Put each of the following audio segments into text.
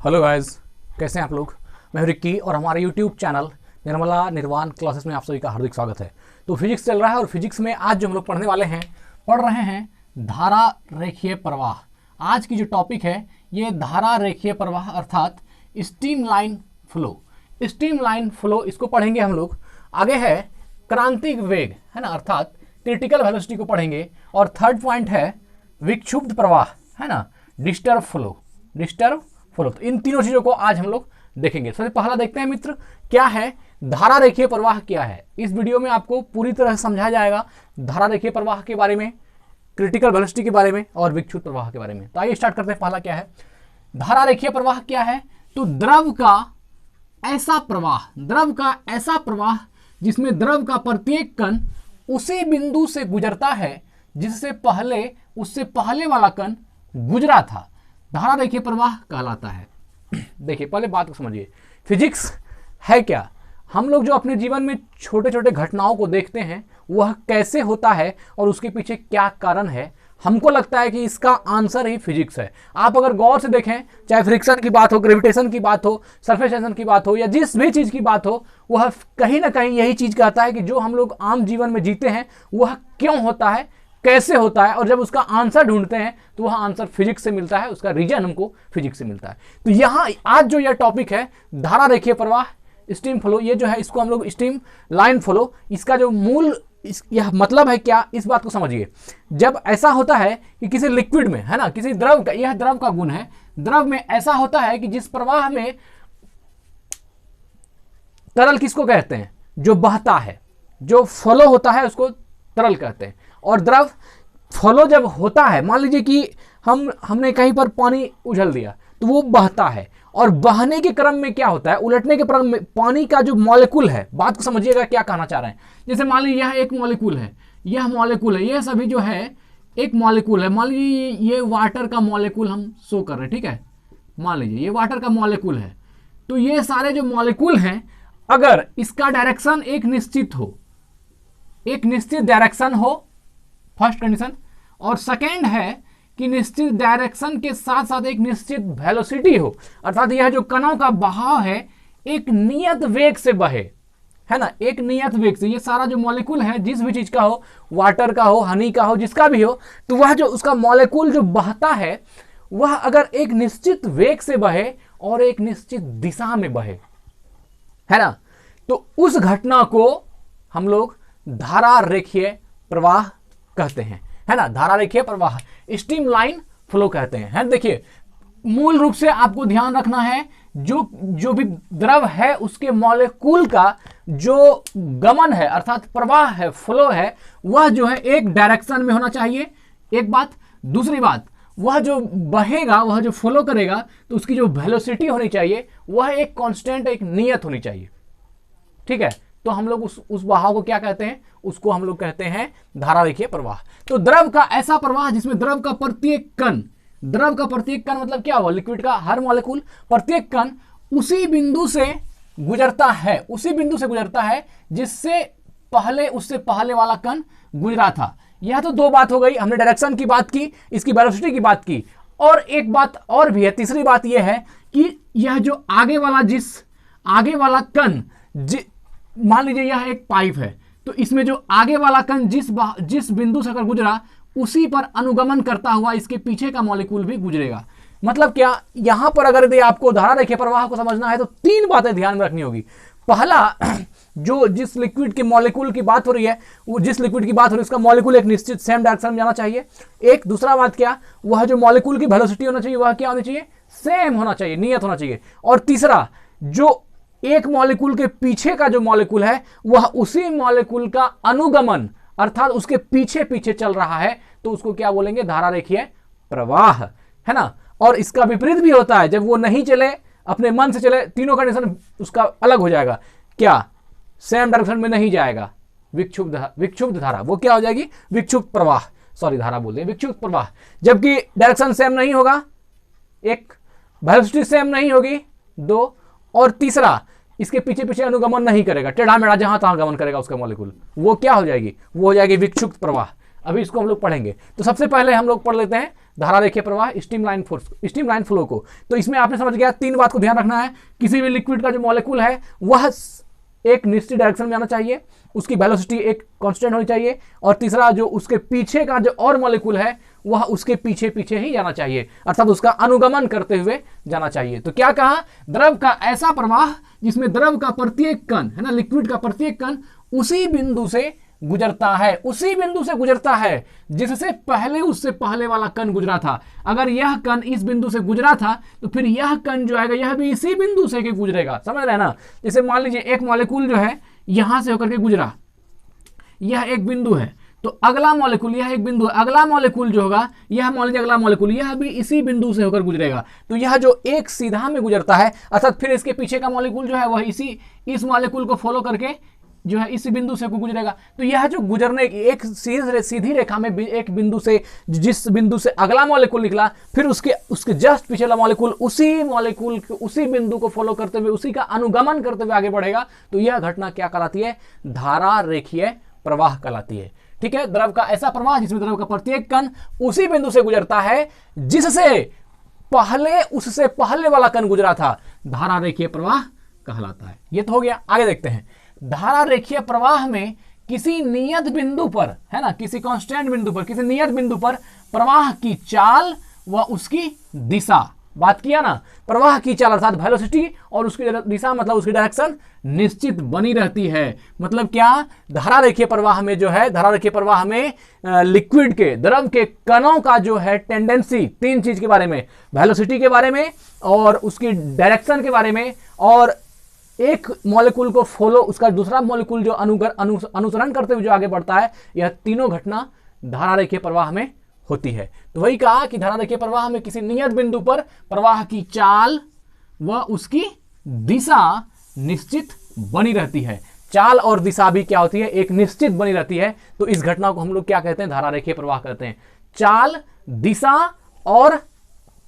Hello guys, कैसे हैं आप लोग। मैं हूं रिक्की और हमारे यूट्यूब चैनल निर्मला निर्वाण क्लासेस में आप सभी का हार्दिक स्वागत है। तो फिजिक्स चल रहा है और फिजिक्स में आज जो हम लोग पढ़ रहे हैं धारा रेखीय प्रवाह। आज की जो टॉपिक है ये धारा रेखीय प्रवाह अर्थात stream line flow. Stream line flow इसको पढ़ेंगे हम लोग। आगे है क्रांतिक वेग, है ना, अर्थात क्रिटिकल वेलोसिटी को पढ़ेंगे। और थर्ड पॉइंट है विक्षुब्ध प्रवाह, है ना, डिस्टर्ब फ्लो। तो इन तीनों चीजों को आज हम लोग देखेंगे। सबसे पहला देखते हैं मित्र, क्या है धारा रेखीय प्रवाह क्या है। इस वीडियो में आपको पूरी तरह से समझाया जाएगा धारा रेखीय प्रवाह के बारे में, क्रिटिकल वेलोसिटी के बारे में और विक्षुब्ध प्रवाह के बारे में। तो आइए स्टार्ट करते हैं। पहला क्या है धारा रेखीय प्रवाह क्या है। तो द्रव का ऐसा प्रवाह जिसमें द्रव का प्रत्येक कण उसी बिंदु से गुजरता है उससे पहले वाला कण गुजरा था, धारा रेखीय प्रवाह कहलाता है। देखिए पहले बात को समझिए, फिजिक्स है क्या। हम लोग जो अपने जीवन में छोटे छोटे घटनाओं को देखते हैं वह कैसे होता है और उसके पीछे क्या कारण है, हमको लगता है कि इसका आंसर ही फिजिक्स है। आप अगर गौर से देखें, चाहे फ्रिक्शन की बात हो, ग्रेविटेशन की बात हो, सरफेस टेंशन की बात हो या जिस भी चीज की बात हो, वह कहीं ना कहीं यही चीज कहता है कि जो हम लोग आम जीवन में जीते हैं वह क्यों होता है, कैसे होता है, और जब उसका आंसर ढूंढते हैं तो वह आंसर फिजिक्स से मिलता है, उसका रीजन हमको फिजिक्स से मिलता है। तो यहाँ आज जो यह टॉपिक है धारा रेखीय प्रवाह स्ट्रीम फ्लो, ये जो है इसको हम लोग स्ट्रीम लाइन फ्लो, इसका जो मूल यह मतलब है क्या, इस बात को समझिए। जब ऐसा होता है कि किसी लिक्विड में, है ना, किसी द्रव का, यह द्रव का गुण है, द्रव में ऐसा होता है कि जिस प्रवाह में तरल किसको कहते हैं, जो बहता है, जो फ्लो होता है उसको तरल कहते हैं। और द्रव फ्लो जब होता है, मान लीजिए कि हमने कहीं पर पानी उछल दिया तो वो बहता है, और बहने के क्रम में क्या होता है, उलटने के क्रम में पानी का जो मॉलिक्यूल है, बात को समझिएगा क्या कहना चाह रहे हैं। जैसे मान लीजिए यह एक मॉलिक्यूल है, यह सभी जो है एक मॉलिक्यूल है। मान लीजिए ये वाटर का मॉलिक्यूल हम शो कर रहे हैं, ठीक है, मान लीजिए ये वाटर का मॉलिक्यूल है। तो ये सारे जो मॉलिक्यूल हैं, अगर इसका डायरेक्शन एक निश्चित डायरेक्शन हो, फर्स्ट कंडीशन, और सेकेंड है कि निश्चित डायरेक्शन के साथ साथ एक निश्चित वेलोसिटी हो, अर्थात यह जो कणों का बहाव है एक नियत वेग से बहे, है ना, एक नियत वेग से। ये सारा जो मॉलिक्यूल है जिस भी चीज का हो, वाटर का हो, हनी का हो, जिसका भी हो, तो वह जो उसका मॉलिक्यूल जो बहता है वह अगर एक निश्चित वेग से बहे और एक निश्चित दिशा में बहे, है ना, तो उस घटना को हम लोग धारा रेखीय प्रवाह कहते हैं, है ना, धारा रेखीय प्रवाह स्ट्रीम लाइन फ्लो कहते हैं। है देखिए मूल रूप से आपको ध्यान रखना है, जो भी द्रव है उसके मॉलिक्यूल का जो गमन है अर्थात प्रवाह है, फ्लो है, वह जो है एक डायरेक्शन में होना चाहिए, एक बात। दूसरी बात, वह जो बहेगा, वह जो फ्लो करेगा, तो उसकी जो वेलोसिटी होनी चाहिए वह एक कांस्टेंट, एक नियत होनी चाहिए, ठीक है। तो हम लोग उस बहाव को क्या कहते हैं, उसको हम लोग कहते हैं धारा रेखीय प्रवाह। तो द्रव का ऐसा प्रवाह जिसमें द्रव का प्रत्येक कण मतलब क्या हुआ, लिक्विड का हर मॉलिक्यूल, प्रत्येक कण उसी बिंदु से गुजरता है उससे पहले वाला कण गुजरा था। यह तो दो बात हो गई, हमने डायरेक्शन की बात की, इसकी वेलोसिटी की बात की, और एक बात और भी है, तीसरी बात यह है कि यह जो आगे वाला कण, मान लीजिए यह एक पाइप है, तो इसमें जो आगे वाला कण जिस बिंदु से अगर गुजरा उसी पर अनुगमन करता हुआ इसके पीछे का मॉलिक्यूल भी गुजरेगा। मतलब क्या, यहां पर अगर यदि आपको धारा रेखीय प्रवाह को समझना है तो तीन बातें ध्यान में रखनी होगी। पहला, जो जिस लिक्विड के मॉलिक्यूल की बात हो रही है, वो जिस लिक्विड की बात हो रही है उसका मॉलिक्यूल एक निश्चित सेम डायरेक्शन में जाना चाहिए। एक दूसरा बात क्या, वह जो मॉलिक्यूल की वेलोसिटी होना चाहिए वह क्या होनी चाहिए, सेम होना चाहिए, नियत होना चाहिए। और तीसरा, जो एक मॉलिक्यूल के पीछे का जो मॉलिक्यूल है वह उसी मॉलिक्यूल का अनुगमन अर्थात उसके पीछे पीछे चल रहा है, तो उसको क्या बोलेंगे, धारा रेखीय प्रवाह, है ना। और इसका विपरीत भी होता है, जब वो नहीं चले, अपने मन से चले, तीनों कंडीशन उसका अलग हो जाएगा, क्या, सेम डायरेक्शन में नहीं जाएगा, विक्षुब्ध धारा, वो क्या हो जाएगी, विक्षुब्ध प्रवाह, सॉरी धारा बोल रहे हैं, विक्षुब्ध प्रवाह। जबकि डायरेक्शन सेम नहीं होगा, एक वेलोसिटी सेम नहीं होगी, दो, और तीसरा इसके पीछे पीछे अनुगमन नहीं करेगा, टेढ़ा मेढ़ा जहां तहां गमन करेगा उसका मॉलिक्यूल, वो क्या हो जाएगी, वो हो जाएगी विक्षुब्ध प्रवाह। अभी इसको हम लोग पढ़ेंगे। तो सबसे पहले हम लोग पढ़ लेते हैं धारा रेखीय प्रवाह स्ट्रीमलाइन फ्लो को। तो इसमें आपने समझ गया 3 बात को ध्यान रखना है। किसी भी लिक्विड का जो मॉलिक्यूल है वह एक निश्चित डायरेक्शन में जाना चाहिए, उसकी वेलोसिटी एक कांस्टेंट होनी चाहिए, और तीसरा जो उसके पीछे का जो और मॉलिक्यूल है वह उसके पीछे पीछे ही जाना चाहिए, अर्थात उसका अनुगमन करते हुए जाना चाहिए। तो क्या कहा, द्रव का ऐसा प्रवाह जिसमें द्रव का प्रत्येक कण है ना, लिक्विड का प्रत्येक कण उसी बिंदु से गुजरता है, उसी बिंदु से गुजरता है जिससे पहले उससे पहले वाला कण गुजरा था। अगर यह कण इस बिंदु से गुजरा था तो फिर यह कण जो आएगा यह भी इसी बिंदु से गुजरेगा, समझ रहे हैं ना। जैसे मान लीजिए एक मॉलिक्यूल जो है यहां से होकर के गुजरा, यह एक बिंदु है, तो अगला मॉलिक्यूल, यह एक बिंदु है, अगला मॉलिक्यूल जो होगा यह मान लीजिए अगला मॉलिक्यूल यह भी इसी बिंदु से होकर गुजरेगा। तो यह जो एक सीधा में गुजरता है, अर्थात फिर इसके पीछे का मॉलिक्यूल जो है वह इस मॉलिक्यूल को फॉलो करके जो है इस बिंदु से गुजरेगा। तो यह जो गुजरने की एक सीधी रेखा में एक बिंदु से, जिस बिंदु से अगला मॉलिक्यूल निकला, फिर उसके जस्ट पीछे वाला मॉलिक्यूल उसी बिंदु को फॉलो करते हुए, उसी का अनुगमन करते हुए आगे बढ़ेगा। तो यह घटना क्या कहलाती है, धारा रेखीय प्रवाह कहलाती है। ठीक है, द्रव का ऐसा प्रवाह जिसमें द्रव का प्रत्येक कण उसी बिंदु से गुजरता है जिससे उससे पहले वाला कण गुजरा था, धारा रेखीय प्रवाह कहलाता है। ये तो हो गया। आगे देखते हैं, धारा रेखीय प्रवाह में किसी नियत बिंदु पर, है ना, किसी कांस्टेंट बिंदु पर, किसी नियत बिंदु पर प्रवाह की चाल व उसकी दिशा, बात किया ना, प्रवाह की चाल अर्थात वेलोसिटी और उसकी दिशा मतलब उसकी डायरेक्शन निश्चित बनी रहती है। मतलब क्या, धारा रेखीय प्रवाह में जो है, धारा रेखीय प्रवाह में लिक्विड के, द्रव के कणों का जो है टेंडेंसी, 3 चीज के बारे में, वेलोसिटी के बारे में और उसकी डायरेक्शन के बारे में, और एक मॉलिक्यूल को फॉलो, उसका दूसरा मॉलिक्यूल जो अनुसरण करते हुए जो आगे बढ़ता है, यह तीनों घटना धारा रेखीय प्रवाह में होती है। तो वही कहा कि धारा रेखीय प्रवाह में किसी नियत बिंदु पर प्रवाह की चाल व उसकी दिशा निश्चित बनी रहती है। चाल और दिशा भी क्या होती है, एक निश्चित बनी रहती है। तो इस घटना को हम लोग क्या कहते हैं, धारा रेखीय प्रवाह कहते हैं। चाल, दिशा और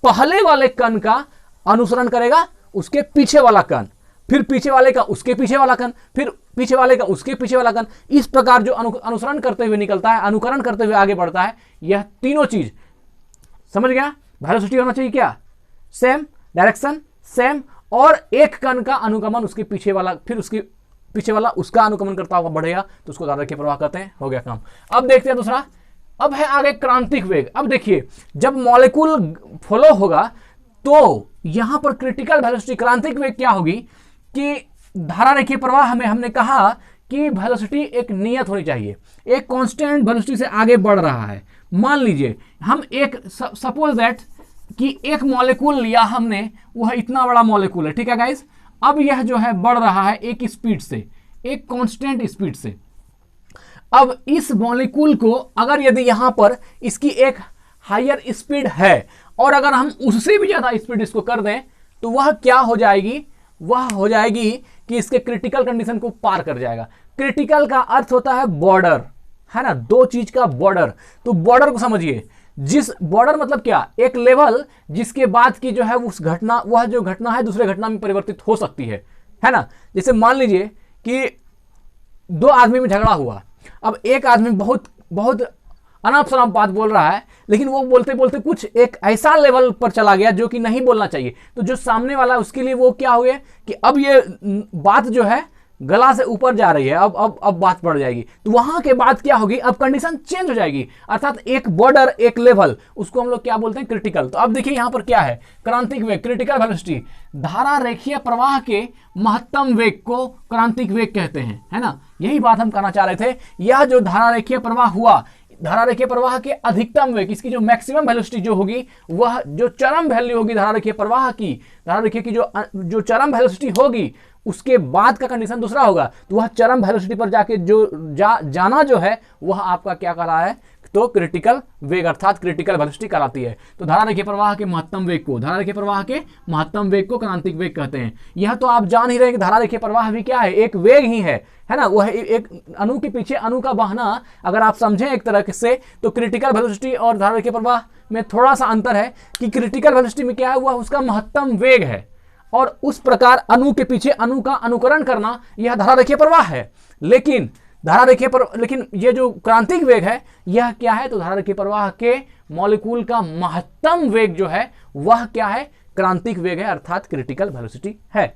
पहले वाले कण का अनुसरण करेगा उसके पीछे वाला कण, फिर पीछे वाले का उसके पीछे वाला कण, फिर पीछे वाले का उसके पीछे वाला कण। इस प्रकार जो अनुसरण करते हुए निकलता है, अनुकरण करते हुए आगे बढ़ता है, यह तीनों चीज समझ गया। वेलोसिटी होना चाहिए क्या, सेम, डायरेक्शन सेम, और एक कण का अनुगमन उसके पीछे वाला, फिर उसके पीछे वाला उसका अनुगमन करता हुआ बढ़ेगा, तो उसको धारा रेखीय प्रवाह कहते हैं। हो गया काम। अब देखते हैं दूसरा, अब है आगे क्रांतिक वेग। अब देखिए, जब मॉलिक्यूल फॉलो होगा तो यहां पर क्रिटिकल वेलोसिटी, क्रांतिक वेग क्या होगी कि धारा रेखीय प्रवाह में हमने कहा कि वेलोसिटी एक नियत होनी चाहिए, एक कांस्टेंट वेलोसिटी से आगे बढ़ रहा है। मान लीजिए हम एक सपोज दैट कि एक मॉलिक्यूल लिया हमने, वह इतना बड़ा मॉलिक्यूल है, ठीक है गाइस। अब यह जो है बढ़ रहा है एक स्पीड से, एक कांस्टेंट स्पीड से। अब इस मॉलिक्यूल को अगर यदि यहां पर इसकी एक हायर स्पीड है और अगर हम उससे भी ज्यादा स्पीड इसको कर दें, तो वह क्या हो जाएगी, वह हो जाएगी कि इसके क्रिटिकल कंडीशन को पार कर जाएगा। क्रिटिकल का अर्थ होता है बॉर्डर, है ना, 2 चीज का बॉर्डर। तो बॉर्डर को समझिए, जिस बॉर्डर मतलब क्या, एक लेवल जिसके बाद की जो है उस घटना, वह जो घटना है दूसरे घटना में परिवर्तित हो सकती है ना। जैसे मान लीजिए कि 2 आदमी में झगड़ा हुआ, अब एक आदमी बहुत अनाप शनाप बात बोल रहा है, लेकिन वो बोलते बोलते कुछ एक ऐसा लेवल पर चला गया जो कि नहीं बोलना चाहिए। तो जो सामने वाला, उसके लिए वो क्या हो गया कि अब ये बात जो है गला से ऊपर जा रही है, अब बात बढ़ जाएगी। तो वहां के बाद क्या होगी, अब कंडीशन चेंज हो जाएगी, अर्थात एक बॉर्डर, एक लेवल, उसको हम लोग क्या बोलते हैं, क्रिटिकल। तो अब देखिए यहां पर क्या है, क्रांतिक वेग, क्रिटिकल वेलोसिटी। धारा रेखीय प्रवाह के महत्तम वेग को क्रांतिक वेग कहते हैं, है ना। यही बात हम कहना चाह रहे थे। यह जो धारा रेखीय प्रवाह हुआ, धारा रेखीय प्रवाह के अधिकतम वेग, इसकी जो मैक्सिमम वेलोसिटी जो होगी, वह जो चरम वैल्यू होगी धारा रेखीय प्रवाह की, धारा रेखीय की जो चरम वेलोसिटी होगी, उसके बाद का कंडीशन दूसरा होगा। तो वह चरम वेलोसिटी पर जाके जो जाना जो है, वह आपका क्या कह रहा है, तो क्रिटिकल वेग अर्थात क्रिटिकल वेलोसिटी कहलाती है। तो धारा रेखीय प्रवाह के महत्तम वेग को, धारा रेखीय प्रवाह के महत्तम वेग को क्रांतिक वेग कहते हैं। यह तो आप जान ही रहे हैं कि धारा रेखीय प्रवाह भी क्या है, एक वेग ही है ना। वह एक अणु के पीछे अणु का बहना, अगर आप समझें एक तरह से, तो क्रिटिकल वेलोसिटी और धारा रेखीय प्रवाह में थोड़ा सा अंतर है कि क्रिटिकल वेलोसिटी में क्या है, वह उसका महत्तम वेग है, और उस प्रकार अणु के पीछे अणु का अनुकरण करना, यह धारा रेखीय प्रवाह है। लेकिन धारा रेखीय पर, लेकिन ये जो क्रांतिक वेग है यह क्या है, तो धारा रेखीय प्रवाह के मॉलिक्यूल का महत्तम वेग जो है वह क्या है, क्रांतिक वेग है, अर्थात क्रिटिकल वेलोसिटी है।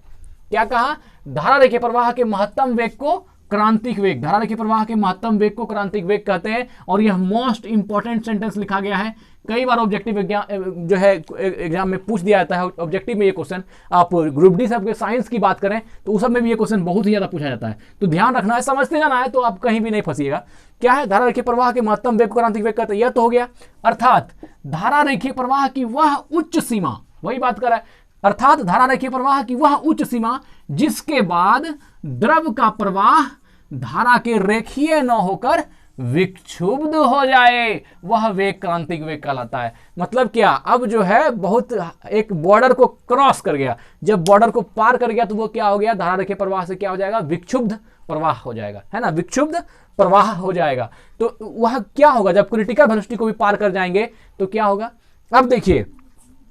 क्या कहा, धारा रेखीय प्रवाह के महत्तम वेग को क्रांतिक वेग, धारा रेखीय प्रवाह के महत्तम वेग को क्रांतिक वेग कहते हैं। और यह मोस्ट इंपॉर्टेंट सेंटेंस लिखा गया है, कई बार ऑब्जेक्टिव जो है एग्जाम में पूछ दिया जाता है। ऑब्जेक्टिव में ये क्वेश्चन, आप ग्रुप डी सब के साइंस की बात करें तो उस सब में भी ये क्वेश्चन बहुत ही ज्यादा पूछा जाता है, तो ध्यान रखना है, समझते जाना है, तो आप कहीं भी नहीं फंसिएगा। क्या है, धारा रेखीय प्रवाह के महत्तम वेग को क्रांतिक वेग कहते हैं, यह तो हो गया। अर्थात धारा रेखीय प्रवाह की वह उच्च सीमा, वही बात कर रहा है, अर्थात धारा रेखीय प्रवाह की वह उच्च सीमा जिसके बाद द्रव का प्रवाह धारा के रेखीय न होकर विक्षुब्ध हो जाए, वह वेग क्रांतिक वेग कहलाता है। मतलब क्या, अब जो है बहुत एक बॉर्डर को क्रॉस कर गया, जब बॉर्डर को पार कर गया तो वो क्या हो गया, धारा रेखीय प्रवाह से क्या हो जाएगा, विक्षुब्ध प्रवाह हो जाएगा, है ना, विक्षुब्ध प्रवाह हो जाएगा। तो वह क्या होगा, जब क्रिटिकल वेलोसिटी को भी पार कर जाएंगे तो क्या होगा। अब देखिए,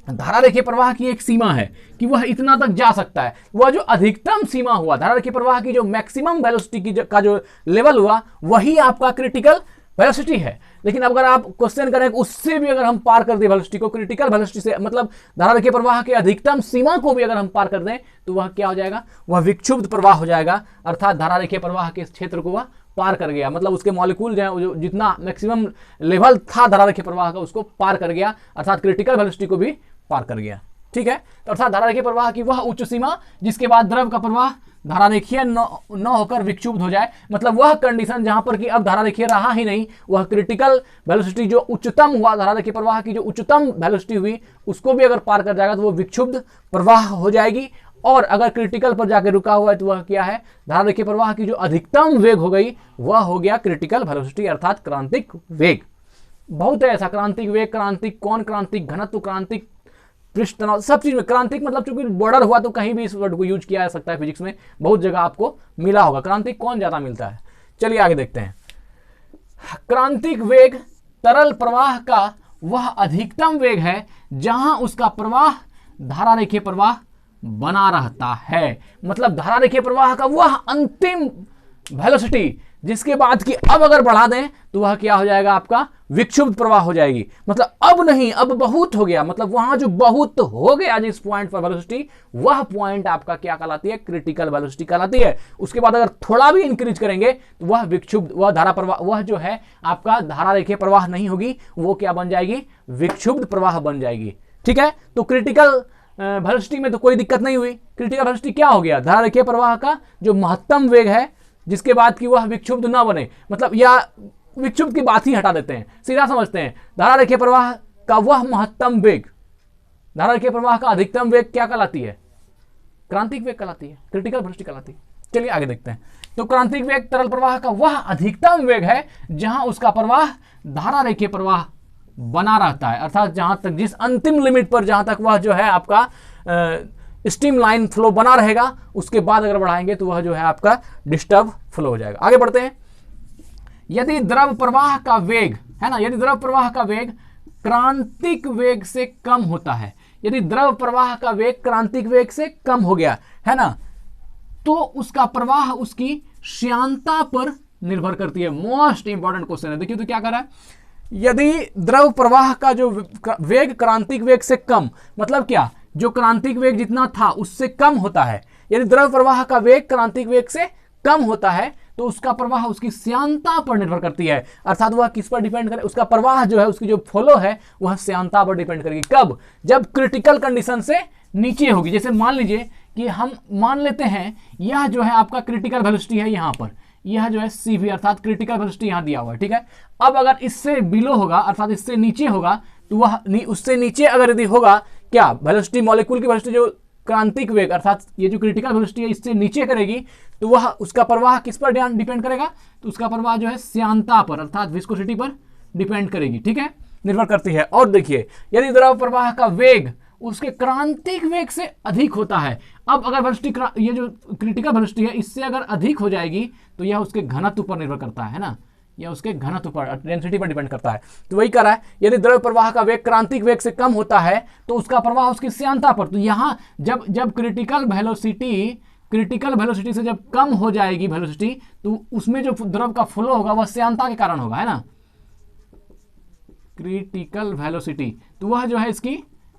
धारा रेखीय प्रवाह की एक सीमा है कि वह इतना तक जा सकता है, वह जो अधिकतम सीमा हुआ धारा रेखीय प्रवाह की, जो मैक्सिमम वेलोसिटी का जो लेवल हुआ वही आपका क्रिटिकल वेलोसिटी है। लेकिन अगर आप क्वेश्चन करें उससे भी अगर हम पार कर दें वेलोसिटी को, क्रिटिकल वेलोसिटी से मतलब धारा रेखीय प्रवाह के अधिकतम सीमा को भी अगर हम पार कर दें तो वह क्या हो जाएगा, वह विक्षुब्ध प्रवाह हो जाएगा। अर्थात धारा रेखीय प्रवाह के क्षेत्र को वह पार कर गया, मतलब उसके मॉलिक्यूल जो जितना मैक्सिमम लेवल था धारा रेखीय प्रवाह का उसको पार कर गया, अर्थात क्रिटिकल वेलोसिटी को भी पार कर गया। ठीक है, तो अर्थात धारा रेखीय प्रवाह की वह उच्च सीमा जिसके बाद द्रव का प्रवाह धारा रेखीय न होकर विक्षुब्ध हो जाए, मतलब वह कंडीशन जहां पर कि अब धारा रेखीय रहा ही नहीं, वह क्रिटिकल वेलोसिटी जो उच्चतम हुआ, धारा रेखीय प्रवाह की जो उच्चतम वेलोसिटी हुई उसको भी अगर पार कर जाएगा तो वो विक्षुब्ध प्रवाह हो जाएगी। और अगर क्रिटिकल पर जाकर रुका हुआ है तो वह क्या है, धारा रेखीय प्रवाह की जो अधिकतम वेग हो गई वह हो गया क्रिटिकल वेलोसिटी, अर्थात क्रांतिक वेग। बहुत है ऐसा, क्रांतिक वेग, क्रांतिक कोण, क्रांतिक घनत्व, क्रांतिक पृष्ठ तनाव, सब चीज में क्रांतिक, मतलब चूंकि बॉर्डर हुआ तो कहीं भी इस वर्ड को यूज किया जा सकता है, फिजिक्स में बहुत जगह आपको मिला होगा। क्रांतिक कौन ज्यादा मिलता है, चलिए आगे देखते हैं। क्रांतिक वेग तरल प्रवाह का वह अधिकतम वेग है जहां उसका प्रवाह धारा रेखीय प्रवाह बना रहता है, मतलब धारा रेखीय प्रवाह का वह अंतिम वेलोसिटी जिसके बाद कि अब अगर बढ़ा दें तो वह क्या हो जाएगा, आपका विक्षुब्ध प्रवाह हो जाएगी। मतलब अब नहीं, अब बहुत हो गया, मतलब वहां जो बहुत हो गया जिस पॉइंट पर वेलोसिटी, वह पॉइंट आपका क्या कहलाती है, क्रिटिकल वेलोसिटी कहलाती है। उसके बाद अगर थोड़ा भी इंक्रीज करेंगे तो वह विक्षुब्ध, वह धारा प्रवाह, वह जो है आपका धारा रेखीय प्रवाह नहीं होगी, वो क्या बन जाएगी, विक्षुब्ध प्रवाह बन जाएगी। ठीक है, तो क्रिटिकल वेलोसिटी में तो कोई दिक्कत नहीं हुई। क्रिटिकल वेलोसिटी क्या हो गया, धारा रेखीय प्रवाह का जो महत्तम वेग है जिसके बाद कि वह विक्षुब्ध ना बने, मतलब या विक्षुब्ध की बात ही हटा देते हैं, सीधा समझते हैं, धारा रेखीय प्रवाह का वह महत्तम वेग, धारा रेखीय प्रवाह का अधिकतम वेग क्या कहलाती है, क्रांतिक वेग कहलाती है, क्रिटिकल वेलोसिटी कहलाती है। चलिए आगे देखते हैं। तो क्रांतिक वेग तरल प्रवाह का वह अधिकतम वेग है जहां उसका प्रवाह धारा रेखीय प्रवाह बना रहता है, अर्थात जहां तक जिस अंतिम लिमिट पर जहां तक वह जो है आपका स्ट्रीम लाइन फ्लो बना रहेगा, उसके बाद अगर बढ़ाएंगे तो वह जो है आपका डिस्टर्ब फ्लो हो जाएगा। आगे बढ़ते हैं। यदि द्रव प्रवाह का वेग है ना, यदि द्रव प्रवाह का वेग क्रांतिक वेग से कम होता है, यदि द्रव प्रवाह का वेग क्रांतिक वेग से कम हो गया है ना, तो उसका प्रवाह उसकी श्यानता पर निर्भर करती है। मोस्ट इंपॉर्टेंट क्वेश्चन है, देखिए तो क्या कर रहा है, यदि द्रव प्रवाह का जो वेग क्रांतिक वेग से कम, मतलब क्या, जो क्रांतिक वेग जितना था उससे कम होता है, यदि द्रव प्रवाह का वेग क्रांतिक वेग से कम होता है तो उसका प्रवाह उसकी श्यानता पर निर्भर करती है। अर्थात वह किस पर डिपेंड करे, उसका प्रवाह जो है, उसकी जो फ्लो है वह श्यानता पर डिपेंड करेगी। कब, जब क्रिटिकल कंडीशन से नीचे होगी। जैसे मान लीजिए कि हम मान लेते हैं यह जो है आपका क्रिटिकल वेलोसिटी है, यहां पर यह जो है CV अर्थात क्रिटिकल वेलोसिटी यहां दिया हुआ है। ठीक है, अब अगर इससे बिलो होगा अर्थात इससे नीचे होगा तो वह उससे नीचे अगर यदि होगा क्या, वेलोसिटी मॉलिक्यूल की वेलोसिटी जो क्रांतिक वेग अर्थात ये जो क्रिटिकल वेलोसिटी है इससे नीचे करेगी तो वह उसका प्रवाह किस पर डिपेंड करेगा, तो उसका प्रवाह जो है श्यानता पर अर्थात विस्कोसिटी पर डिपेंड करेगी। ठीक है, निर्भर करती है। और देखिए, यदि द्रव प्रवाह का वेग उसके क्रांतिक वेग से अधिक होता है, अब अगर वेलोसिटी ये जो क्रिटिकल वेलोसिटी है इससे अगर अधिक हो जाएगी तो यह उसके घनत्व पर निर्भर करता है ना, यह उसके घनत्व पर, डेंसिटी पर डिपेंड करता है। तो वही कह रहा है, यदि द्रव प्रवाह का वेग क्रांतिक वेग से कम होता है तो उसका प्रवाह उसकी श्यानता पर। तो यहाँ जब क्रिटिकल वेलोसिटी क्रिटिकल वेलोसिटी से जब कम हो जाएगी वेलोसिटी, तो उसमें जो द्रव का फ्लो होगा वह श्यानता के कारण होगा, है ना। क्रिटिकल वेलोसिटी तो वह जो है इसकी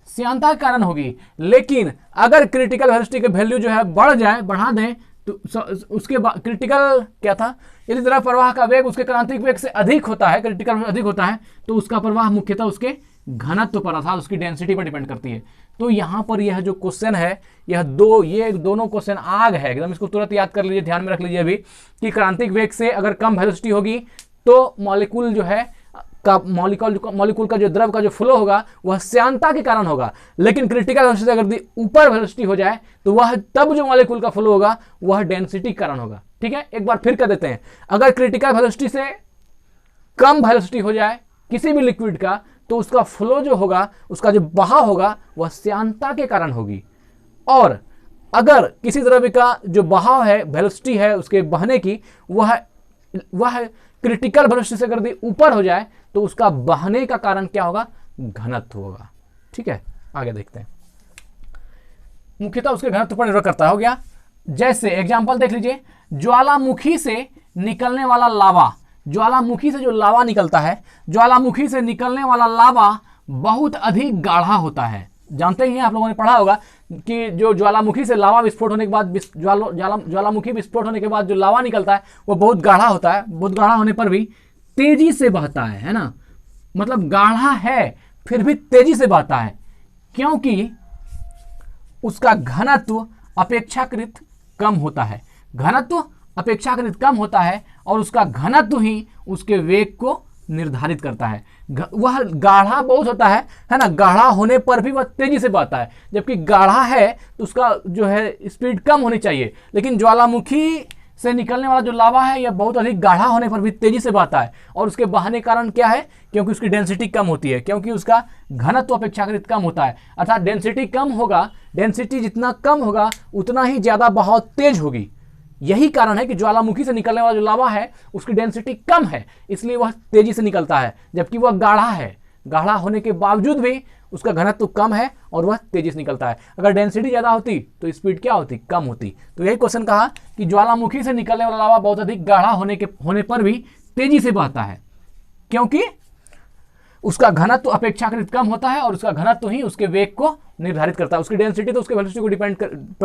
श्यानता के कारण होगी। लेकिन अगर क्रिटिकल वेलोसिटी के वैल्यू जो है बढ़ जाए, बढ़ा दें, तो उसके बाद क्रिटिकल क्या था, यदि द्रव प्रवाह का वेग उसके क्रांतिक वेग से अधिक होता है, क्रिटिकल अधिक होता है, तो उसका प्रवाह मुख्यतः उसके घनत्व पर अर्थात उसकी डेंसिटी पर डिपेंड करती है। तो यहाँ पर यह जो क्वेश्चन है, ये दोनों क्वेश्चन आग है एकदम, इसको तुरंत याद कर लीजिए, ध्यान में रख लीजिए अभी कि क्रांतिक वेग से अगर कम वेलोसिटी होगी तो मॉलिक्यूल जो है मॉलिक्यूल का जो द्रव का जो फ्लो होगा वह श्यानता के कारण होगा। लेकिन क्रिटिकल वेलोसिटी अगर ऊपर वेलोसिटी हो जाए तो वह तब जो मॉलिक्यूल का फ्लो होगा वह डेंसिटी के कारण होगा। ठीक है, एक बार फिर कर देते हैं, अगर क्रिटिकल वेलोसिटी से कम वेलोसिटी हो जाए किसी भी लिक्विड का, तो उसका फ्लो जो होगा, उसका जो बहाव होगा वह श्यानता के कारण होगी। और अगर किसी द्रव्य का जो बहाव है, वेलोसिटी है उसके बहने की, वह क्रिटिकल वेलोसिटी से अगर ऊपर हो जाए तो उसका बहने का कारण क्या होगा, घनत्व होगा। ठीक है, आगे देखते हैं, मुख्यतः उसके घनत्व पर निर्भर करता है। हो गया, जैसे एग्जांपल देख लीजिए, ज्वालामुखी से निकलने वाला लावा, ज्वालामुखी से जो लावा निकलता है, ज्वालामुखी से निकलने वाला लावा बहुत अधिक गाढ़ा होता है। जानते ही हैं, आप लोगों ने पढ़ा होगा कि जो ज्वालामुखी से लावा विस्फोट होने के बाद, ज्वालामुखी विस्फोट होने के बाद जो लावा निकलता है वो बहुत गाढ़ा होता है, बहुत गाढ़ा होने पर भी तेजी से बहता है ना। मतलब गाढ़ा है फिर भी तेजी से बहता है, क्योंकि उसका घनत्व अपेक्षाकृत कम होता है। घनत्व अपेक्षाकृत कम होता है और उसका घनत्व ही उसके वेग को निर्धारित करता है। वह गाढ़ा बहुत होता है ना, गाढ़ा होने पर भी वह तेजी से बहता है। जबकि गाढ़ा है तो उसका जो है स्पीड कम होनी चाहिए, लेकिन ज्वालामुखी से निकलने वाला जो लावा है यह बहुत अधिक गाढ़ा होने पर भी तेजी से बहता है। और उसके बहने कारण क्या है, क्योंकि उसकी डेंसिटी कम होती है, क्योंकि उसका घनत्व अपेक्षाकृत कम होता है। अर्थात डेंसिटी कम होगा, डेंसिटी जितना कम होगा उतना ही ज्यादा बहाव तेज होगी। यही कारण है कि ज्वालामुखी से निकलने वाला जो लावा है उसकी डेंसिटी कम है, इसलिए वह तेजी से निकलता है, जबकि वह गाढ़ा है। गाढ़ा होने के बावजूद भी उसका घनत्व कम है और वह तेजी से निकलता है। अगर डेंसिटी ज्यादा होती तो स्पीड क्या होती, कम होती। तो यही क्वेश्चन कहा कि ज्वालामुखी से निकलने वाला लावा बहुत अधिक गाढ़ा होने पर भी तेजी से बहता है, क्योंकि उसका घनत्व अपेक्षाकृत कम होता है और उसका घनत्व ही उसके वेग को निर्धारित करता है। उसकी डेंसिटी तो उसके वेलोसिटी को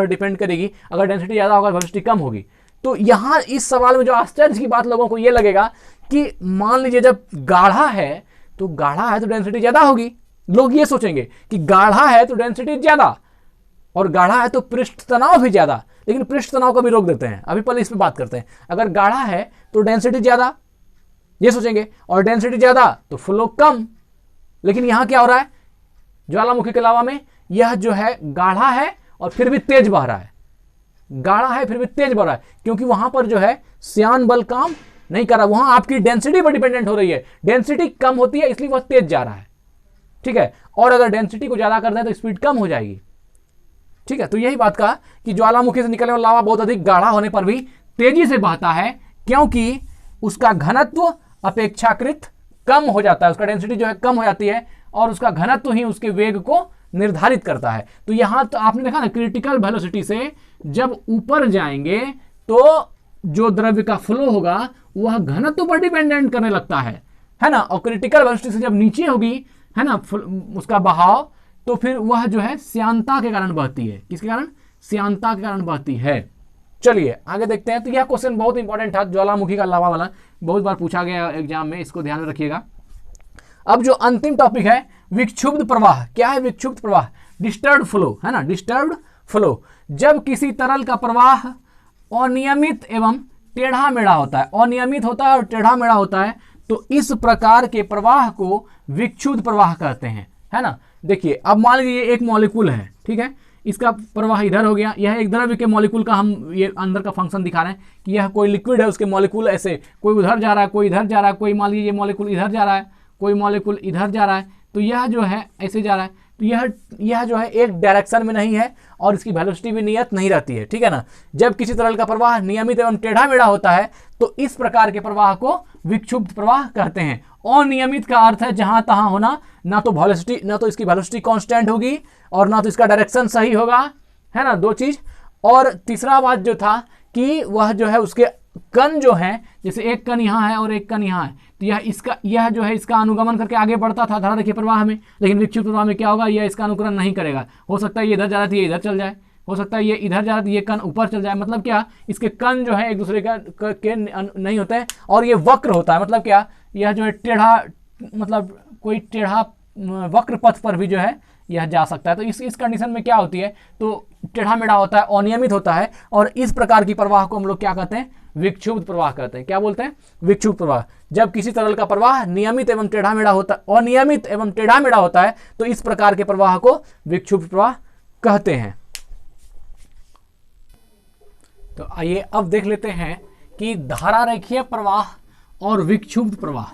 डिपेंड करेगी, अगर डेंसिटी ज्यादा होगा वेलोसिटी कम होगी। तो यहां इस सवाल में जो आश्चर्य की बात लोगों को यह लगेगा कि मान लीजिए जब गाढ़ा है तो डेंसिटी ज्यादा होगी। लोग ये सोचेंगे कि गाढ़ा है तो डेंसिटी ज्यादा, और गाढ़ा है तो पृष्ठ तनाव भी ज्यादा। लेकिन पृष्ठ तनाव को भी रोक देते हैं, अभी पहले इस पर बात करते हैं। अगर गाढ़ा है तो डेंसिटी ज्यादा, ये सोचेंगे, और डेंसिटी ज्यादा तो फ्लो कम। लेकिन यहां क्या हो रहा है, ज्वालामुखी के लावा में यह जो है गाढ़ा है और फिर भी तेज बह रहा है, गाढ़ा है फिर भी तेज बह रहा है, क्योंकि वहां पर जो है श्यान बल काम नहीं कर रहा, वहां आपकी डेंसिटी पर डिपेंडेंट हो रही है। डेंसिटी कम होती है इसलिए वह तेज जा रहा है। ठीक है, और अगर डेंसिटी को ज्यादा कर दें तो स्पीड कम हो जाएगी। ठीक है, तो यही बात कहा कि ज्वालामुखी से निकलने वाला लावा बहुत अधिक गाढ़ा होने पर भी तेजी से बहता है, क्योंकि उसका घनत्व अपेक्षाकृत कम हो जाता है, उसका डेंसिटी जो है कम हो जाती है और उसका घनत्व ही उसके वेग को निर्धारित करता है। तो यहां तो आपने देखा ना, क्रिटिकल वेलोसिटी से जब ऊपर जाएंगे तो जो द्रव्य का फ्लो होगा वह घनत्व पर डिपेंडेंट करने लगता है ना। और क्रिटिकल वेलोसिटी से जब नीचे होगी, है ना, उसका बहाव, तो फिर वह जो है श्यानता के कारण बहती है। किसके कारण, श्यानता के कारण बहती है। चलिए आगे देखते हैं। तो यह क्वेश्चन बहुत इंपॉर्टेंट था, ज्वालामुखी का लावा वाला, बहुत बार पूछा गया एग्जाम में, इसको ध्यान में रखिएगा। अब जो अंतिम टॉपिक है, विक्षुब्ध प्रवाह। क्या है विक्षुब्ध प्रवाह? डिस्टर्ब्ड फ्लो, है ना, डिस्टर्ब्ड फ्लो। जब किसी तरल का प्रवाह अनियमित एवं टेढ़ा मेढ़ा होता है, अनियमित होता है और टेढ़ा मेढ़ा होता है, तो इस प्रकार के प्रवाह को विक्षुब्ध प्रवाह कहते हैं, है ना। देखिए, अब मान लीजिए एक मॉलिक्यूल है, ठीक है, इसका प्रवाह इधर हो गया, यह एक द्रव्य के मॉलिक्यूल का हम ये अंदर का फंक्शन दिखा रहे हैं कि यह कोई लिक्विड है, उसके मॉलिक्यूल ऐसे कोई उधर जा रहा है, कोई इधर जा रहा है, कोई मान लीजिए मॉलिक्यूल इधर जा रहा है, कोई मॉलिक्यूल इधर जा रहा है, तो यह जो है ऐसे जा रहा है। तो यह जो है एक डायरेक्शन में नहीं है और इसकी वेलोसिटी भी नियत नहीं रहती है, ठीक है ना। जब किसी तरल का प्रवाह नियमित एवं टेढ़ा मेढ़ा होता है तो इस प्रकार के प्रवाह को विक्षुब्ध प्रवाह कहते हैं। अनियमित का अर्थ है जहां तहां होना, ना तो वेलोसिटी, ना तो इसकी वेलोसिटी कांस्टेंट होगी और ना तो इसका डायरेक्शन सही होगा, है ना, दो चीज। और तीसरा बात जो था कि वह जो है उसके कण जो है, जैसे एक कण यहाँ है और एक कण यहाँ है, तो यह जो है इसका अनुगमन करके आगे बढ़ता था धारा रेखीय प्रवाह में, लेकिन विक्षुब्ध प्रवाह में क्या होगा, यह इसका अनुकरण नहीं करेगा। हो सकता है ये इधर जा रहा था, ये इधर चल जाए, हो सकता है ये इधर जा रहा था, ये कण ऊपर चल जाए। मतलब क्या, इसके कण जो है एक दूसरे के नहीं होते हैं और ये वक्र होता है। मतलब क्या, यह जो है टेढ़ा, मतलब कोई टेढ़ा वक्र पथ पर भी जो है यह जा सकता है। तो इस कंडीशन में क्या होती है, तो टेढ़ा मेढ़ा होता है, अनियमित होता है, और इस प्रकार की प्रवाह को हम लोग क्या कहते हैं, विक्षुब्ध प्रवाह कहते हैं। क्या बोलते हैं, विक्षुब्ध प्रवाह। जब किसी तरल का प्रवाह नियमित एवं टेढ़ा मेढ़ा होता है, अनियमित एवं टेढ़ा मेढ़ा होता है, तो इस प्रकार के प्रवाह को विक्षुब्ध प्रवाह कहते हैं। तो आइए अब देख लेते हैं कि धारा रेखीय प्रवाह और विक्षुब्ध प्रवाह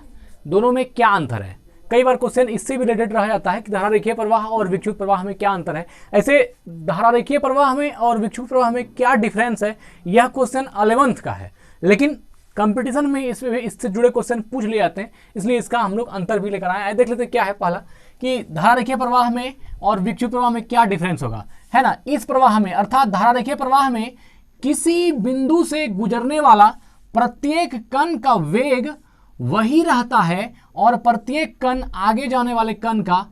दोनों में क्या अंतर है। कई बार क्वेश्चन इससे भी रिलेटेड रह जाता है कि धारा रेखीय प्रवाह और विक्षुब्ध प्रवाह में क्या अंतर है। ऐसे धारा रेखीय प्रवाह में और विक्षुब्ध प्रवाह में क्या डिफरेंस है, यह क्वेश्चन 11th का है, लेकिन कंपटीशन में इससे जुड़े क्वेश्चन पूछ लिए जाते हैं, इसलिए इसका हम लोग अंतर भी लेकर आए। देख लेते हैं क्या है। पहला कि धारा रेखीय प्रवाह में और विक्षुब्ध प्रवाह में क्या डिफरेंस होगा, है ना। इस प्रवाह में, अर्थात धारा रेखीय प्रवाह में, किसी बिंदु से गुजरने वाला प्रत्येक कण का वेग वही रहता है और प्रत्येक कण आगे जाने वाले कण का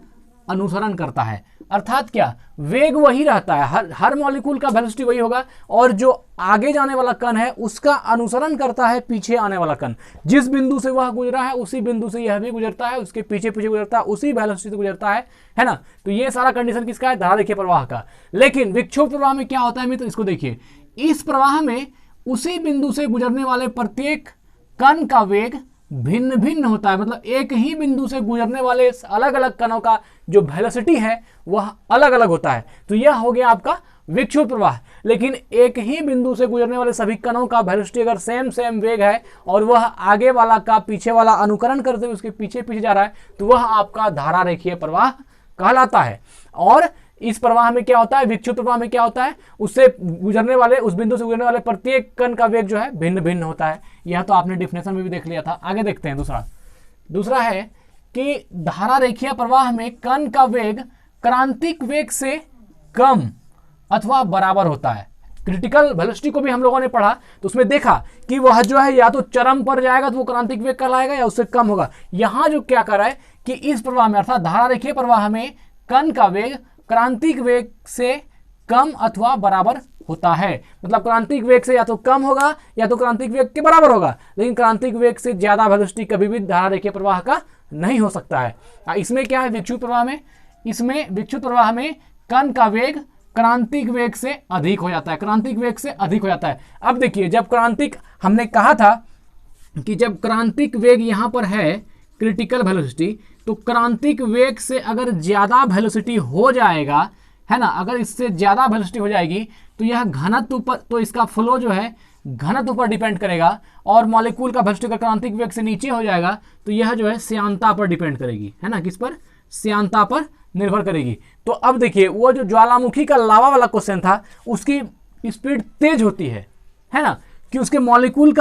अनुसरण करता है। अर्थात क्या, वेग वही रहता है, हर मॉलिक्यूल का वेलोसिटी वही होगा, और जो आगे जाने वाला कण है उसका अनुसरण करता है पीछे आने वाला कण। जिस बिंदु से वह गुजरा है उसी बिंदु से यह भी गुजरता है, उसके पीछे पीछे गुजरता है, उसी वेलोसिटी से गुजरता है ना। तो ये सारा कंडीशन किसका है, धारा रेखीय प्रवाह का। लेकिन विक्षुब्ध प्रवाह में क्या होता है मित्र, इसको देखिए। इस प्रवाह में उसी बिंदु से गुजरने वाले प्रत्येक कण का वेग भिन्न भिन्न होता है। मतलब एक ही बिंदु से गुजरने वाले अलग अलग कणों का जो वेलोसिटी है वह अलग अलग होता है। तो यह हो गया आपका विक्षुब्ध प्रवाह। लेकिन एक ही बिंदु से गुजरने वाले सभी कणों का वेलोसिटी अगर सेम वेग है और वह आगे वाला का पीछे वाला अनुकरण करते हुए उसके पीछे पीछे जा रहा है, तो वह आपका धारा रेखीय प्रवाह कहलाता है। और इस प्रवाह में क्या होता है, विक्षुब्ध प्रवाह में क्या होता है, उससे गुजरने वाले, उस बिंदु से गुजरने वाले प्रत्येक कण का वेग जो है भिन्न भिन्न होता है। यह तो आपने डिफिनेशन में भी देख लिया था। आगे देखते हैं दूसरा है कि धारा रेखीय प्रवाह में कण का वेग क्रांतिक वेग से कम अथवा बराबर होता है। क्रिटिकल वेलोसिटी को भी हम लोगों ने पढ़ा, तो उसमें देखा कि वह जो है या तो चरम पर जाएगा तो वो क्रांतिक वेग कहलाएगा या उससे कम होगा। यहां जो क्या कर रहा है कि इस प्रवाह में, अर्थात धारा रेखीय प्रवाह में, कण का वेग क्रांतिक वेग से कम अथवा बराबर होता है। मतलब क्रांतिक वेग से या तो कम होगा या तो क्रांतिक वेग के बराबर होगा, लेकिन क्रांतिक वेग से ज्यादा वेलोसिटी कभी भी धारा रेखीय प्रवाह का नहीं हो सकता है। इसमें क्या है, विक्षुब्ध प्रवाह में, इसमें विक्षुब्ध प्रवाह में कण का वेग क्रांतिक वेग से अधिक हो जाता है, क्रांतिक वेग से अधिक हो जाता है। अब देखिए, जब क्रांतिक, हमने कहा था कि जब क्रांतिक वेग यहां पर है क्रिटिकल वेलोसिटी, तो क्रांतिक वेग से अगर ज्यादा वेलोसिटी हो जाएगा, है ना, अगर इससे ज्यादा वेलोसिटी हो जाएगी तो यह घनत्व पर, तो इसका फ्लो जो है घनत्व पर डिपेंड करेगा। और मॉलिक्यूल का वेलोसिटी अगर क्रांतिक वेग से नीचे हो जाएगा तो यह जो है श्यानता पर डिपेंड करेगी, है ना, किस पर, श्यानता पर निर्भर करेगी। तो अब देखिए, वो जो ज्वालामुखी का लावा वाला क्वेश्चन था, उसकी स्पीड तेज होती है ना, कि उसके मॉलिक्यूल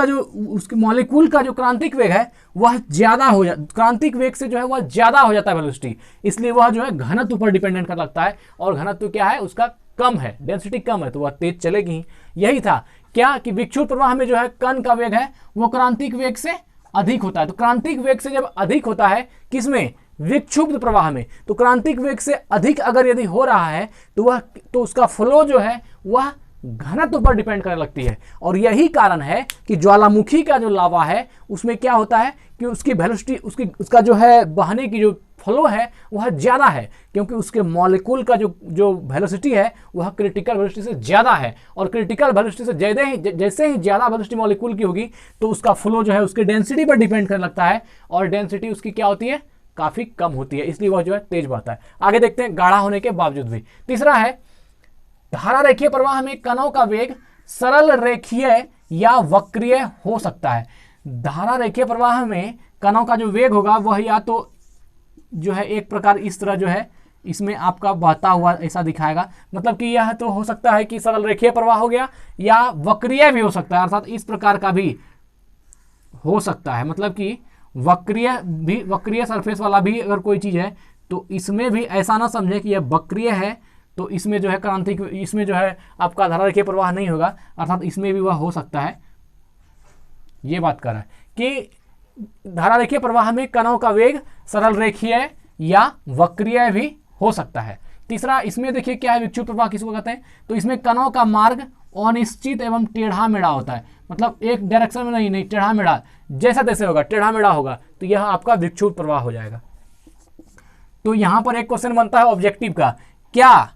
का जो क्रांतिक वेग है वह ज्यादा हो जाता, क्रांतिक वेग से जो है वह ज्यादा हो जाता है वेलोसिटी, इसलिए वह जो है घनत्व पर डिपेंडेंट कर लगता है। और घनत्व क्या है, उसका कम है, डेंसिटी कम है, तो वह तेज चलेगी। यही था क्या कि विक्षुब्ध प्रवाह में जो है कण का वेग है वो क्रांतिक वेग से अधिक होता है। तो क्रांतिक वेग से जब अधिक होता है, किसमें, विक्षुब्ध प्रवाह में, तो क्रांतिक वेग से अधिक अगर यदि हो रहा है तो उसका फ्लो जो है वह घनत्व पर डिपेंड करने लगती है। और यही कारण है कि ज्वालामुखी का जो लावा है उसमें क्या होता है कि उसकी वेलोसिटी, उसका जो है बहने की जो फ्लो है वह ज्यादा है, क्योंकि उसके मॉलिक्यूल का जो वेलोसिटी है वह क्रिटिकल वेलोसिटी से ज्यादा है। और क्रिटिकल वेलोसिटी से जैसे ही ज्यादा वेलोसिटी मॉलिक्यूल की होगी तो उसका फ्लो जो है उसके डेंसिटी पर डिपेंड करने लगता है, और डेंसिटी उसकी क्या होती है, काफी कम होती है, इसलिए वह जो है तेज बहता है। आगे देखते हैं, गाढ़ा होने के बावजूद भी। तीसरा है, धारा रेखीय प्रवाह में कणों का वेग सरल रेखीय या वक्रीय हो सकता है। धारा रेखीय प्रवाह में कणों का जो वेग होगा वह या तो जो है एक प्रकार इस तरह जो है इसमें आपका बहता हुआ ऐसा दिखाएगा, मतलब कि यह तो हो सकता है कि सरल रेखीय प्रवाह हो गया, या वक्रीय भी हो सकता है, अर्थात इस प्रकार का भी हो सकता है। मतलब कि वक्रीय सरफेस वाला भी अगर कोई चीज है तो इसमें भी ऐसा ना समझे कि यह वक्रीय है तो इसमें जो है क्रांतिक, इसमें जो है आपका धारा रेखीय प्रवाह नहीं होगा, अर्थात इसमें भी वह हो सकता है। ये बात कर रहा है कि धारा रेखीय प्रवाह में कणों का वेग सरल रेखीय या वक्रीय भी हो सकता है। तीसरा, इसमें देखिए क्या है, विक्षुब्ध प्रवाह किसको कहते हैं, तो इसमें कणों का मार्ग अनिश्चित एवं टेढ़ा मेढ़ा होता है, मतलब एक डायरेक्शन में नहीं टेढ़ा मेढ़ा, जैसा तैसे होगा, टेढ़ा मेढ़ा होगा, तो यह आपका विक्षुब्ध प्रवाह हो जाएगा। तो यहां पर एक क्वेश्चन बनता है ऑब्जेक्टिव का, क्या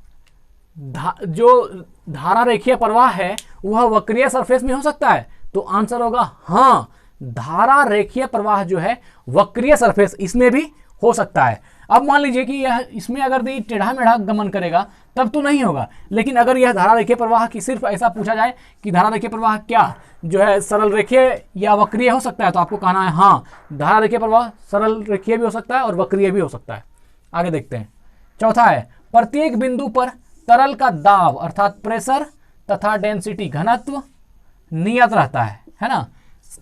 जो धारा रेखीय प्रवाह है वह वक्रीय सरफेस में हो सकता है, तो आंसर होगा हाँ, धारा रेखीय प्रवाह जो है वक्रीय सरफेस इसमें भी हो सकता है। अब मान लीजिए कि यह इसमें अगर टेढ़ा मेढ़ा गमन करेगा तब तो नहीं होगा, लेकिन अगर यह धारा रेखीय प्रवाह की सिर्फ ऐसा पूछा जाए कि धारा रेखीय प्रवाह क्या जो है सरल रेखीय या वक्रीय हो सकता है, तो आपको कहना है हाँ, धारा रेखीय प्रवाह सरल रेखीय भी हो सकता है और वक्रीय भी हो सकता है। आगे देखते हैं। चौथा है, प्रत्येक बिंदु पर तरल का दाब अर्थात प्रेशर तथा डेंसिटी घनत्व नियत रहता है ना।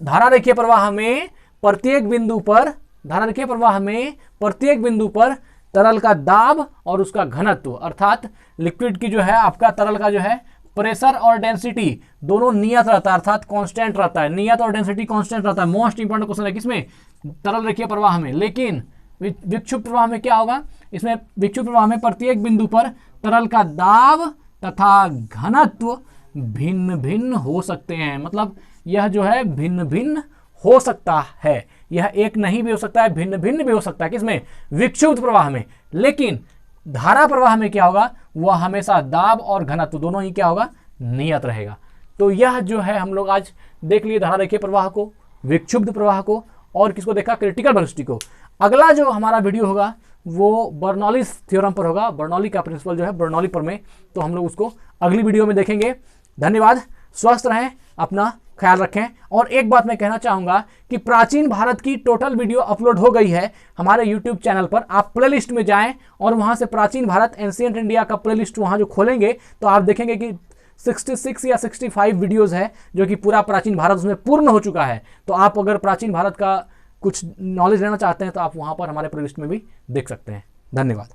धारा रेखीय प्रवाह में प्रत्येक बिंदु पर, धारा रेखीय प्रवाह में प्रत्येक बिंदु पर तरल का दाब और उसका घनत्व अर्थात लिक्विड की जो है आपका तरल का जो है प्रेशर और डेंसिटी दोनों नियत रहता है, अर्थात कांस्टेंट रहता है। नियत और डेंसिटी कांस्टेंट रहता है। मोस्ट इंपॉर्टेंट क्वेश्चन है किसमें, तरल रेखीय प्रवाह में। लेकिन विक्षुब्ध प्रवाह में क्या होगा, इसमें विक्षुब्ध प्रवाह में प्रत्येक बिंदु पर तरल का दाब तथा घनत्व भिन्न भिन्न हो सकते हैं, मतलब यह जो है भिन्न भिन्न हो सकता है, यह एक नहीं भी हो सकता है, भिन्न भिन्न भी हो सकता है। किसमें, विक्षुब्ध प्रवाह में। लेकिन धारा प्रवाह में क्या होगा, वह हमेशा दाब और घनत्व दोनों ही क्या होगा, नियत रहेगा। तो यह जो है हम लोग आज देख लिए धारा रेखीय प्रवाह को, विक्षुब्ध प्रवाह को, और किसको देखा, क्रिटिकल वेलोसिटी को। अगला जो हमारा वीडियो होगा वो बर्नौलीज थ्योरम पर होगा, बर्नौली का प्रिंसिपल जो है बर्नौली पर में, तो हम लोग उसको अगली वीडियो में देखेंगे। धन्यवाद, स्वस्थ रहें, अपना ख्याल रखें। और एक बात मैं कहना चाहूँगा कि प्राचीन भारत की टोटल वीडियो अपलोड हो गई है हमारे यूट्यूब चैनल पर। आप प्लेलिस्ट में जाएं और वहाँ से प्राचीन भारत एंशिएंट इंडिया का प्लेलिस्ट वहाँ जो खोलेंगे तो आप देखेंगे कि 66 या 65 वीडियोज़ है जो कि पूरा प्राचीन भारत उसमें पूर्ण हो चुका है। तो आप अगर प्राचीन भारत का कुछ नॉलेज लेना चाहते हैं तो आप वहाँ पर हमारे प्लेलिस्ट में भी देख सकते हैं। धन्यवाद।